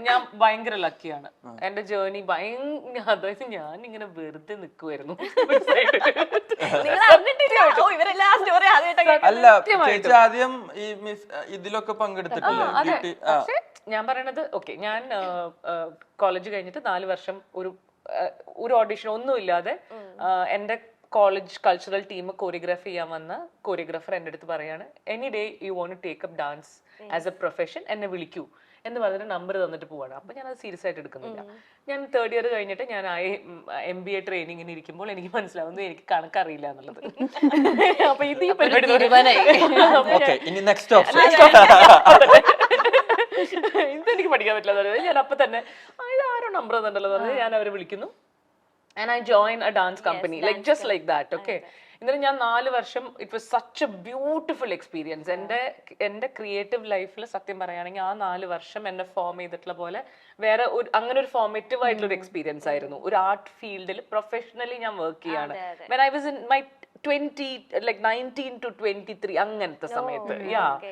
ഞാൻ ഭയങ്കര ലക്കിയാണ്. എന്റെ ജേർണി അതായത് ഞാൻ ഇങ്ങനെ വെറുതെ നിക്കുവായിരുന്നു. അല്ല ചേച്ചി ആദ്യം ഈ ഇതിലൊക്കെ പങ്കെടുത്തിട്ടില്ലേ? പക്ഷെ ഞാൻ പറയണത് ഓക്കെ, ഞാൻ കോളേജ് കഴിഞ്ഞിട്ട് 4 വർഷം ഒരു ഓഡിഷൻ ഒന്നുമില്ലാതെ എന്റെ കോളേജ് കൾച്ചറൽ ടീം കോറിയോഗ്രാഫി ചെയ്യാൻ വന്ന കോറിയോഗ്രാഫർ എൻ്റെ അടുത്ത് പറയാണ്, any day you want to take up dance as a profession, എന്നെ വിളിക്കൂ എന്ന് പറഞ്ഞിട്ട് നമ്പർ തന്നിട്ട് പോവാണ്. അപ്പൊ ഞാൻ അത് സീരിയസ് ആയിട്ട് എടുക്കുന്നില്ല. ഞാൻ 3rd ഇയർ കഴിഞ്ഞിട്ട് ഞാൻ MBA ട്രെയിനിങ്ങിന് ഇരിക്കുമ്പോൾ എനിക്ക് മനസ്സിലാവുന്നു എനിക്ക് കണക്കറിയില്ല എന്നുള്ളത്. അപ്പൊ ഇത് ഈ പരിപാടി ഇതെനിക്ക് പഠിക്കാൻ പറ്റില്ല. ഞാൻ അപ്പൊ തന്നെ ഇത് ആരോ നമ്പർ തന്നിട്ടുണ്ടല്ലോ പറഞ്ഞത് ഞാൻ അവരെ വിളിക്കുന്നു. And I joined a dance company, like just like that, okay? എന്നിട്ട് ഞാൻ 4 വർഷം, it was such A beautiful experience. എൻ്റെ ക്രിയേറ്റീവ് ലൈഫിൽ സത്യം പറയുകയാണെങ്കിൽ ആ 4 വർഷം എന്നെ ഫോം ചെയ്തിട്ടുള്ള പോലെ വേറെ അങ്ങനെ ഒരു ഫോർമേറ്റീവ് ആയിട്ടുള്ള ഒരു എക്സ്പീരിയൻസ് ആയിരുന്നു. ഒരു ആർട്ട് ഫീൽഡിൽ പ്രൊഫഷണലി ഞാൻ വർക്ക് ചെയ്യാണ്. When I was in my 19 to 23 അങ്ങനത്തെ സമയത്ത്.